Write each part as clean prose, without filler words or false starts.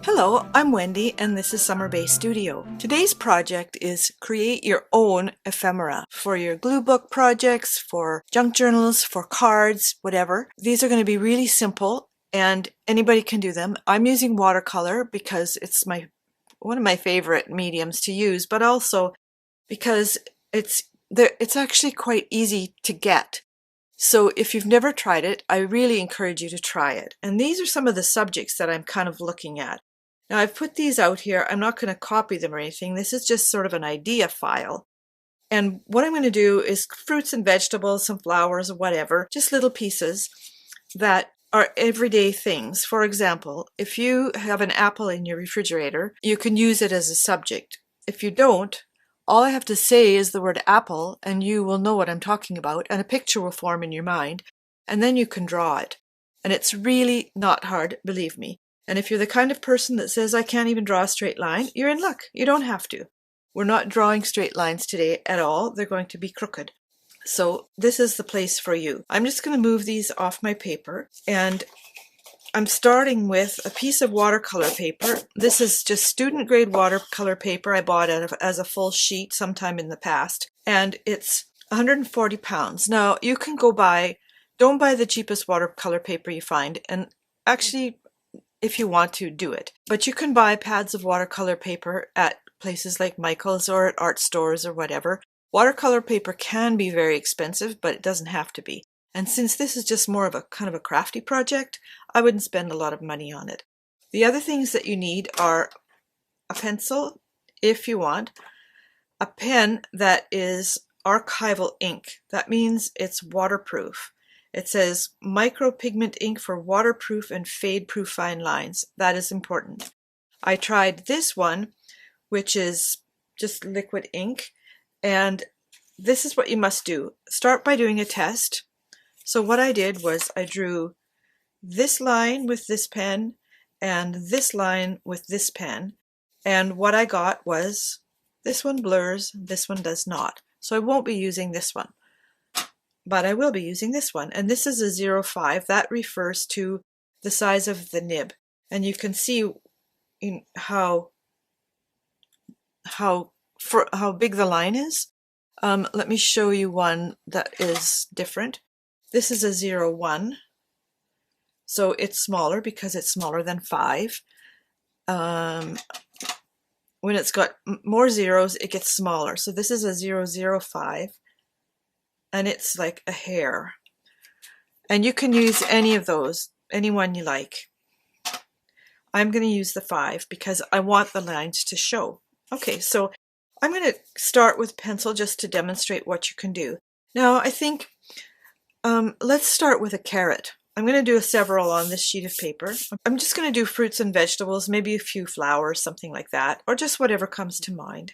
Hello, I'm Wendy and this is Summer Bay Studio. Today's project is create your own ephemera for your glue book projects, for junk journals, for cards, whatever. These are going to be really simple and anybody can do them. I'm using watercolor because it's one of my favorite mediums to use, but also because it's actually quite easy to get. So if you've never tried it, I really encourage you to try it. And these are some of the subjects that I'm kind of looking at. Now I've put these out here. I'm not going to copy them or anything. This is just sort of an idea file. And what I'm going to do is fruits and vegetables, some flowers or whatever, just little pieces that are everyday things. For example, if you have an apple in your refrigerator, you can use it as a subject. If you don't, all I have to say is the word apple and you will know what I'm talking about and a picture will form in your mind and then you can draw it. And it's really not hard, believe me. And if you're the kind of person that says, I can't even draw a straight line, you're in luck. You don't have to. We're not drawing straight lines today at all. They're going to be crooked. So this is the place for you. I'm just going to move these off my paper and I'm starting with a piece of watercolor paper. This is just student grade watercolor paper. I bought it as a full sheet sometime in the past and it's 140 pounds. Now you can don't buy the cheapest watercolor paper you find, and actually if you want to, do it. But you can buy pads of watercolor paper at places like Michael's or at art stores or whatever. Watercolor paper can be very expensive, but it doesn't have to be. And since this is just more of a kind of a crafty project, I wouldn't spend a lot of money on it. The other things that you need are a pencil, if you want, a pen that is archival ink. That means it's waterproof. It says micropigment ink for waterproof and fade-proof fine lines. That is important. I tried this one, which is just liquid ink, and this is what you must do. Start by doing a test. So what I did was I drew this line with this pen and this line with this pen, and what I got was this one blurs, this one does not. So I won't be using this one. But I will be using this one, and this is a 0.5. That refers to the size of the nib, and you can see how big the line is. Let me show you one that is different. This is a 0.1, so it's smaller because it's smaller than 5. When it's got more zeros, it gets smaller. So this is a 0.05. And it's like a hair. And you can use any of those, any one you like. I'm going to use the 5 because I want the lines to show. Okay, so I'm going to start with pencil just to demonstrate what you can do. Now I think let's start with a carrot. I'm going to do several on this sheet of paper. I'm just going to do fruits and vegetables, maybe a few flowers, something like that, or just whatever comes to mind.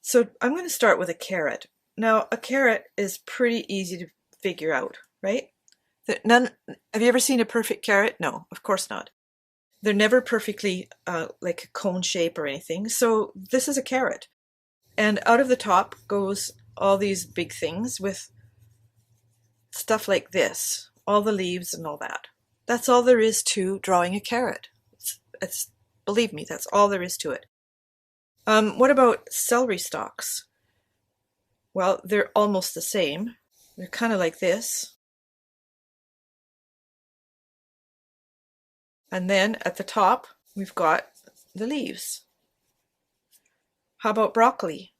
So I'm going to start with a carrot. Now, a carrot is pretty easy to figure out, right? Have you ever seen a perfect carrot? No, of course not. They're never perfectly like a cone shape or anything. So this is a carrot. And out of the top goes all these big things with stuff like this, all the leaves and all that. That's all there is to drawing a carrot. Believe me, that's all there is to it. What about celery stalks? Well, they're almost the same. They're kind of like this. And then at the top, we've got the leaves. How about broccoli?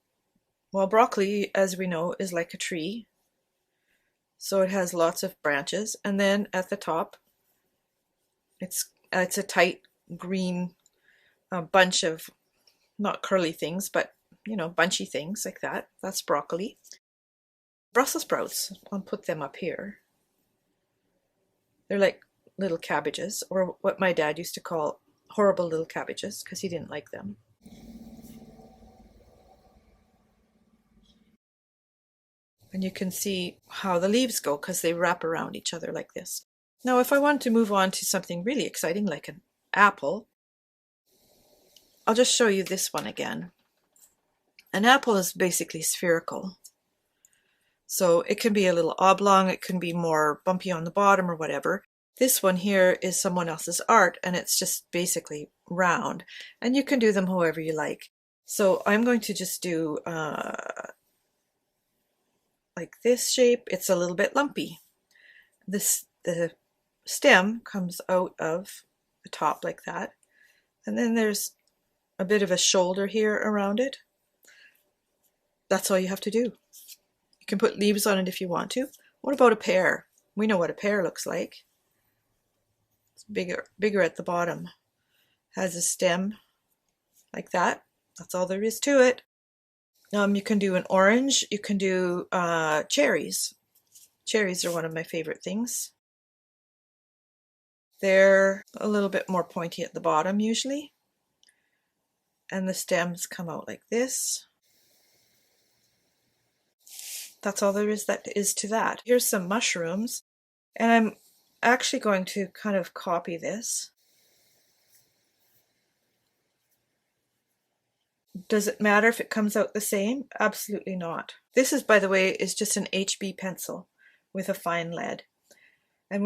Well, broccoli, as we know, is like a tree. So it has lots of branches. And then at the top, it's a tight green bunch of, not curly things, but you know, bunchy things like that. That's broccoli. Brussels sprouts, I'll put them up here. They're like little cabbages, or what my dad used to call horrible little cabbages because he didn't like them. And you can see how the leaves go because they wrap around each other like this. Now if I want to move on to something really exciting like an apple, I'll just show you this one again. An apple is basically spherical. So it can be a little oblong, it can be more bumpy on the bottom or whatever. This one here is someone else's art and it's just basically round, and you can do them however you like. So I'm going to just do like this shape. It's a little bit lumpy. The stem comes out of the top like that, and then there's a bit of a shoulder here around it. That's all you have to do. You can put leaves on it if you want to. What about a pear? We know what a pear looks like. It's bigger at the bottom. Has a stem like that. That's all there is to it. You can do an orange. You can do cherries. Cherries are one of my favorite things. They're a little bit more pointy at the bottom usually. And the stems come out like this. That's all there is to that. Here's some mushrooms. And I'm actually going to kind of copy this. Does it matter if it comes out the same? Absolutely not. This is, by the way, is just an HB pencil with a fine lead. And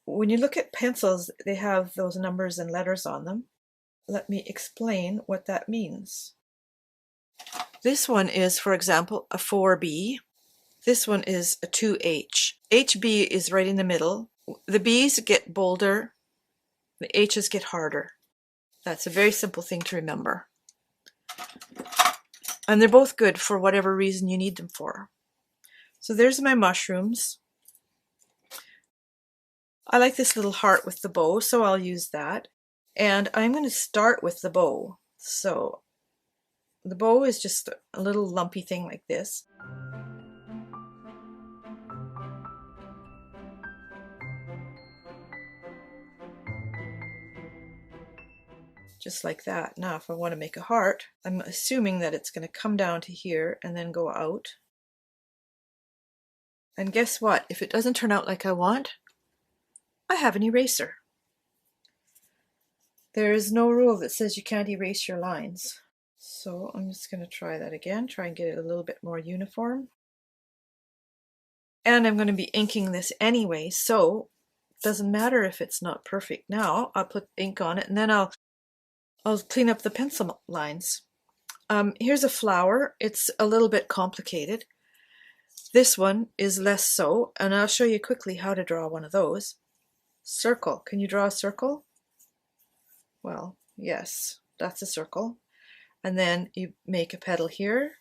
when you look at pencils, they have those numbers and letters on them. Let me explain what that means. This one is, for example, a 4B. This one is a 2H. HB is right in the middle. The B's get bolder, the H's get harder. That's a very simple thing to remember. And they're both good for whatever reason you need them for. So there's my mushrooms. I like this little heart with the bow, so I'll use that. And I'm going to start with the bow. So the bow is just a little lumpy thing like this. Just like that. Now if I want to make a heart, I'm assuming that it's going to come down to here and then go out. And guess what? If it doesn't turn out like I want, I have an eraser. There is no rule that says you can't erase your lines. So I'm just going to try that again, try and get it a little bit more uniform. And I'm going to be inking this anyway, so it doesn't matter if it's not perfect now. I'll put ink on it and then I'll clean up the pencil lines. Here's a flower. It's a little bit complicated. This one is less so, and I'll show you quickly how to draw one of those. Circle. Can you draw a circle? Well, yes, that's a circle. And then you make a petal here,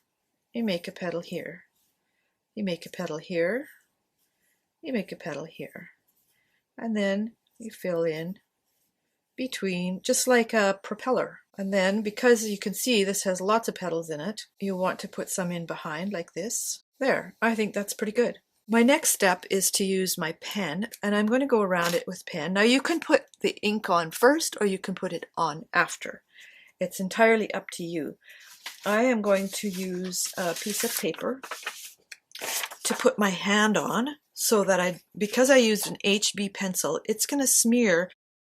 you make a petal here, you make a petal here, you make a petal here. And then you fill in between, just like a propeller. And then, because you can see this has lots of petals in it, you want to put some in behind like this. There, I think that's pretty good. My next step is to use my pen, and I'm going to go around it with pen. Now you can put the ink on first or you can put it on after. It's entirely up to you. I am going to use a piece of paper to put my hand on so that because I used an HB pencil, it's going to smear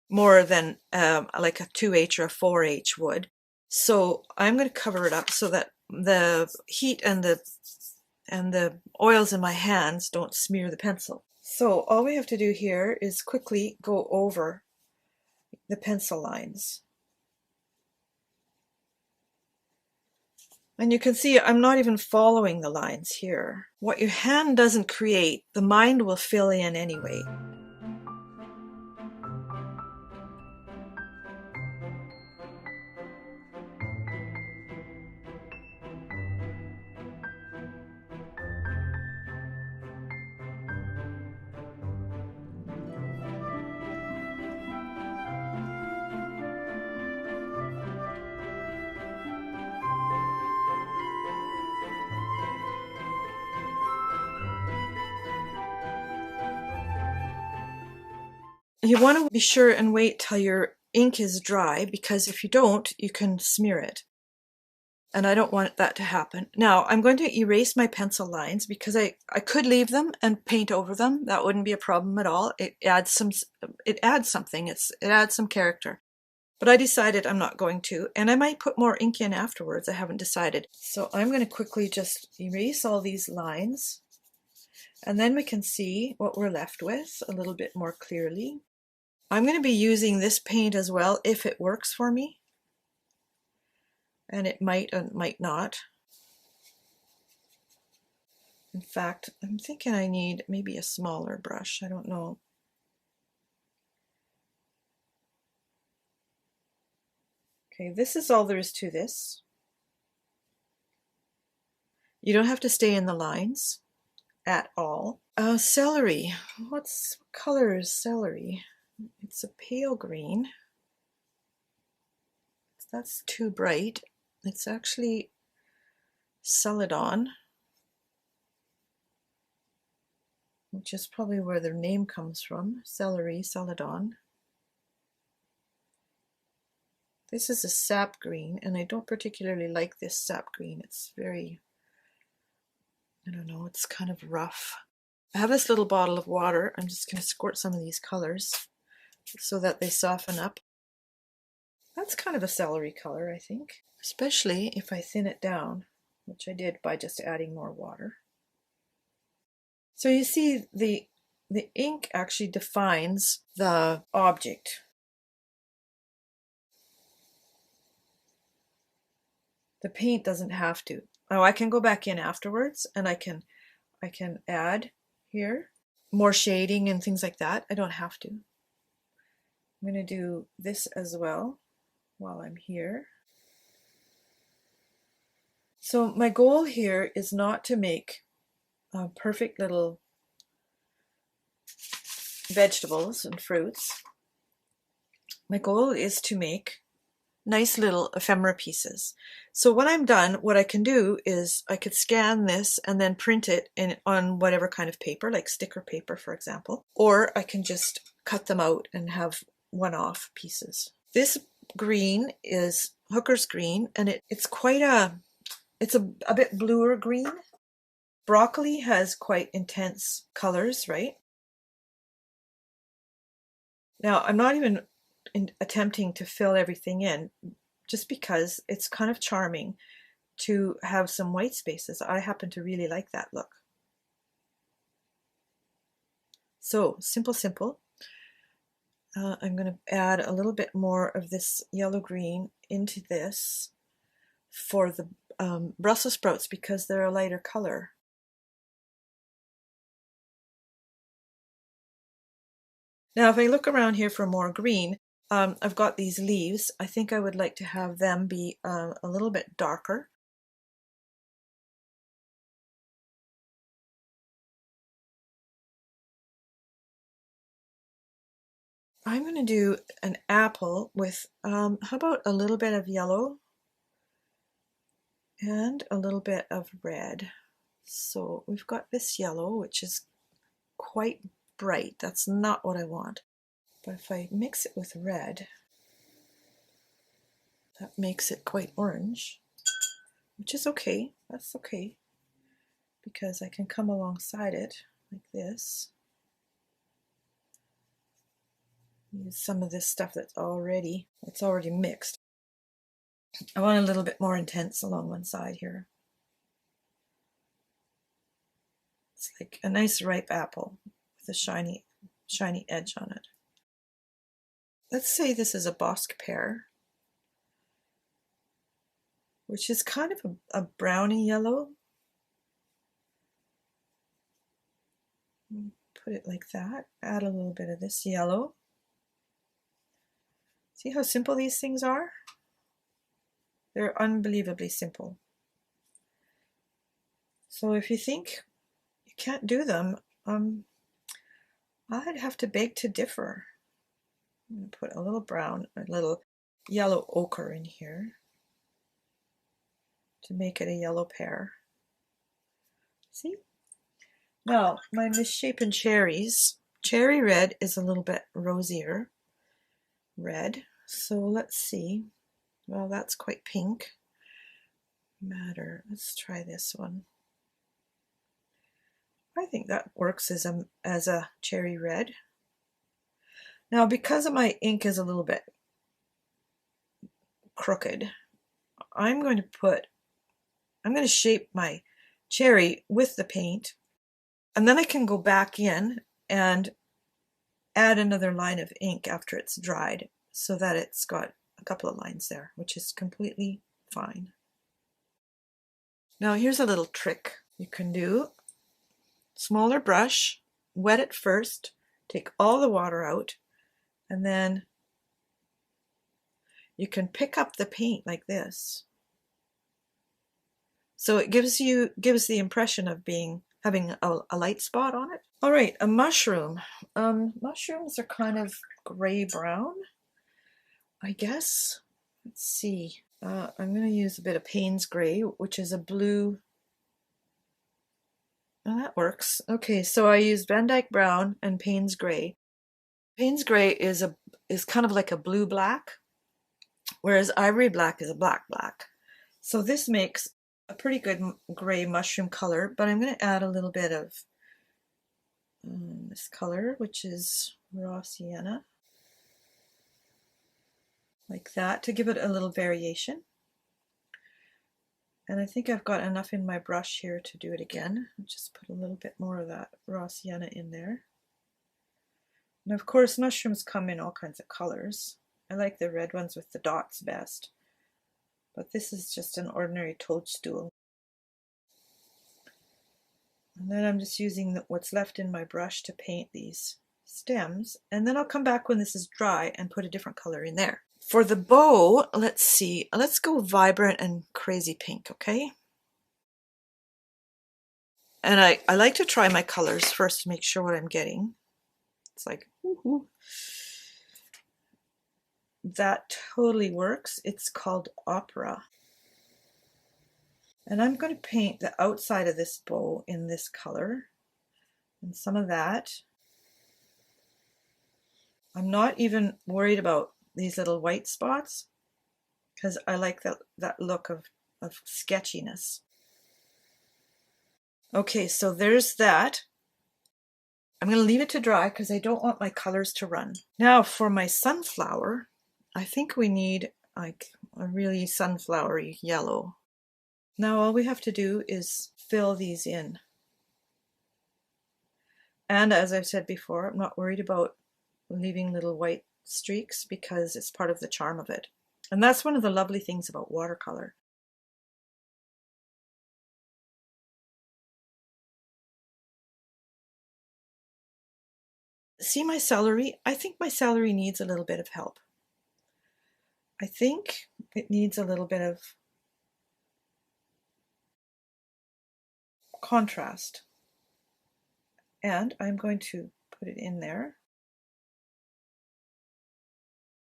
more than like a 2H or a 4H would. So I'm going to cover it up so that the heat and the oils in my hands don't smear the pencil. So all we have to do here is quickly go over the pencil lines. And you can see I'm not even following the lines here. What your hand doesn't create, the mind will fill in anyway. You want to be sure and wait till your ink is dry, because if you don't, you can smear it. And I don't want that to happen. Now I'm going to erase my pencil lines because I could leave them and paint over them. That wouldn't be a problem at all. It adds something. It adds some character. But I decided I'm not going to, and I might put more ink in afterwards. I haven't decided. So I'm going to quickly just erase all these lines, and then we can see what we're left with a little bit more clearly. I'm going to be using this paint as well if it works for me, and it might and might not. In fact, I'm thinking I need maybe a smaller brush. I don't know. Okay, this is all there is to this. You don't have to stay in the lines at all. Celery. What color is celery? It's a pale green. That's too bright. It's actually Celadon, which is probably where their name comes from. Celery, Celadon. This is a sap green, and I don't particularly like this sap green. It's very, I don't know, it's kind of rough. I have this little bottle of water. I'm just going to squirt some of these colors so that they soften up. That's kind of a celery color, I think, especially if I thin it down, which I did by just adding more water. So you see the ink actually defines the object. The paint doesn't have to. Oh, I can go back in afterwards and I can add here more shading and things like that. I don't have to. I'm going to do this as well while I'm here. So my goal here is not to make perfect little vegetables and fruits. My goal is to make nice little ephemera pieces. So when I'm done, what I can do is I could scan this and then print it on whatever kind of paper, like sticker paper, for example, or I can just cut them out and have one-off pieces. This green is Hooker's green, and it's quite it's a bit bluer green. Broccoli has quite intense colors, right? Now, I'm not even attempting to fill everything in, just because it's kind of charming to have some white spaces. I happen to really like that look. So simple. I'm going to add a little bit more of this yellow green into this for the Brussels sprouts because they're a lighter color. Now if I look around here for more green, I've got these leaves. I think I would like to have them be a little bit darker. I'm going to do an apple with, how about a little bit of yellow and a little bit of red. So we've got this yellow, which is quite bright. That's not what I want. But if I mix it with red, that makes it quite orange, which is okay. That's okay, because I can come alongside it like this. Use some of this stuff that's already mixed. I want a little bit more intense along one side here. It's like a nice ripe apple with a shiny edge on it. Let's say this is a Bosque pear, which is kind of a browny yellow. Put it like that. Add a little bit of this yellow. See how simple these things are? They're unbelievably simple. So if you think you can't do them, I'd have to beg to differ. I'm going to put a little brown, a little yellow ochre in here to make it a yellow pear. See? Now, my misshapen cherries. Cherry red is a little bit rosier red. So let's see. Well, that's quite pink. Madder. Let's try this one. I think that works as a cherry red. Now, because my ink is a little bit crooked, I'm going to shape my cherry with the paint, and then I can go back in and add another line of ink after it's dried so that it's got a couple of lines there, which is completely fine. Now here's a little trick you can do. Smaller brush, wet it first, take all the water out, and then you can pick up the paint like this. So it gives the impression of having a light spot on it. All right, a mushroom. Mushrooms are kind of gray-brown, I guess. Let's see. I'm going to use a bit of Payne's Gray, which is a blue. Oh, that works. Okay, so I used Van Dyke Brown and Payne's Gray. Payne's Gray is kind of like a blue-black, whereas Ivory Black is a black-black. So this makes a pretty good gray mushroom color, but I'm going to add a little bit of this color, which is raw sienna, like that, to give it a little variation. And I think I've got enough in my brush here to do it again. I'll just put a little bit more of that raw sienna in there. And of course, mushrooms come in all kinds of colors. I like the red ones with the dots best. But this is just an ordinary toadstool. And then I'm just using what's left in my brush to paint these stems. And then I'll come back when this is dry and put a different color in there. For the bow, let's see. Let's go vibrant and crazy pink, okay? And I like to try my colors first to make sure what I'm getting. It's like, woohoo. That totally works. It's called Opera. And I'm going to paint the outside of this bow in this color and some of that. I'm not even worried about these little white spots because I like that look of sketchiness. Okay, so there's that. I'm going to leave it to dry because I don't want my colors to run. Now for my sunflower, I think we need like a really sunflowery yellow. Now all we have to do is fill these in. And as I've said before, I'm not worried about leaving little white streaks because it's part of the charm of it. And that's one of the lovely things about watercolor. See my celery? I think my celery needs a little bit of help. I think it needs a little bit of contrast. And I'm going to put it in there.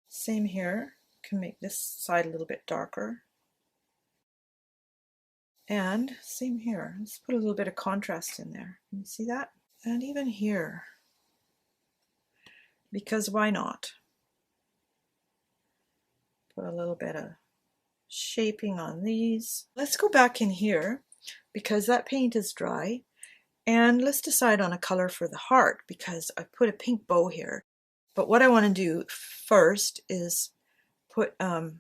Same here. Can make this side a little bit darker. And same here. Let's put a little bit of contrast in there. Can you see that? And even here. Because why not? Put a little bit of shaping on these. Let's go back in here because that paint is dry, and let's decide on a color for the heart because I put a pink bow here. But what I want to do first is put a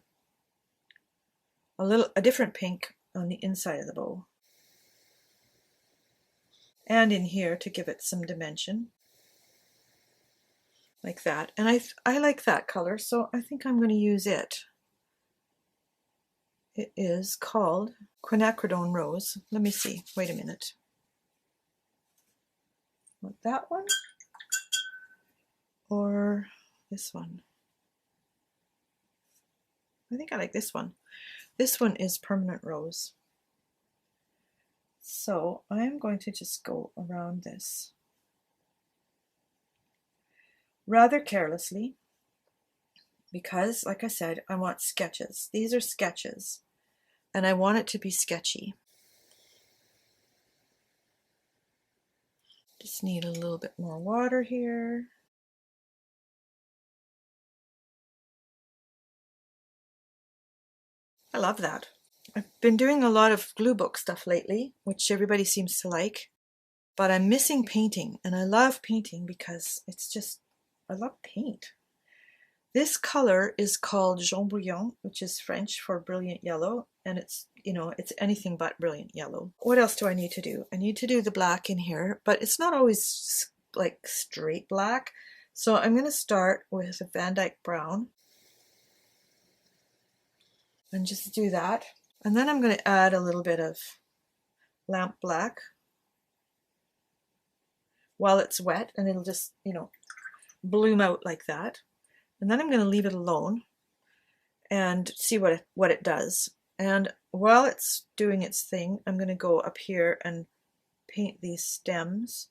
different pink on the inside of the bow and in here to give it some dimension. Like that, and I like that color, so I think I'm going to use it. It is called Quinacridone Rose. Let me see. Wait a minute. Want that one or this one? I think I like this one. This one is Permanent Rose. So I'm going to just go around this rather carelessly because, like I said, I want sketches. These are sketches and I want it to be sketchy. Just need a little bit more water here. I love that. I've been doing a lot of glue book stuff lately, which everybody seems to like, but I'm missing painting, and I love painting because it's just, I love paint. This color is called Jaune Brillant, which is French for brilliant yellow, and it's, you know, it's anything but brilliant yellow. What else do I need to do? I need to do the black in here, but it's not always like straight black. So I'm going to start with a Van Dyke brown and just do that. And then I'm going to add a little bit of lamp black while it's wet, and it'll just, you know, bloom out like that. And then I'm going to leave it alone and see what it does. And while it's doing its thing, I'm going to go up here and paint these stems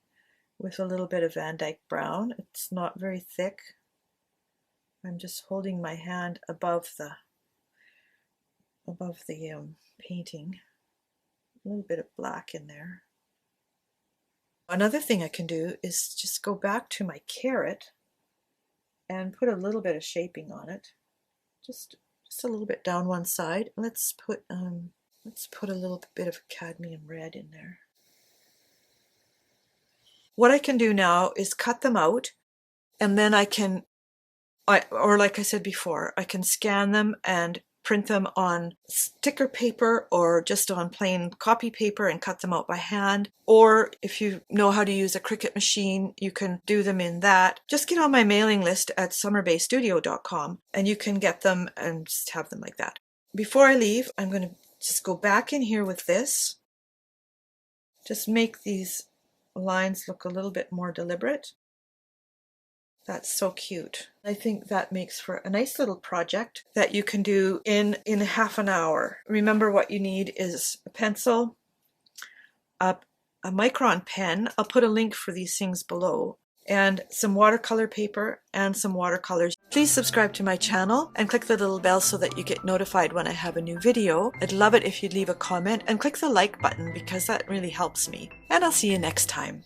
with a little bit of Van Dyke brown. It's not very thick. I'm just holding my hand above the painting. A little bit of black in there. Another thing I can do is just go back to my carrot and put a little bit of shaping on it. Just a little bit down one side. Let's put a little bit of cadmium red in there. What I can do now is cut them out, and then or like I said before, I can scan them and print them on sticker paper or just on plain copy paper and cut them out by hand. Or if you know how to use a CRICUT machine, you can do them in that. Just get on my mailing list at summerbaystudio.com and you can get them and just have them like that. Before I leave, I'm going to just go back in here with this. Just make these lines look a little bit more deliberate. That's so cute. I think that makes for a nice little project that you can do in half an hour. Remember, what you need is a pencil, a micron pen. I'll put a link for these things below, and some watercolor paper and some watercolors. Please subscribe to my channel and click the little bell so that you get notified when I have a new video. I'd love it if you'd leave a comment and click the like button because that really helps me. And I'll see you next time.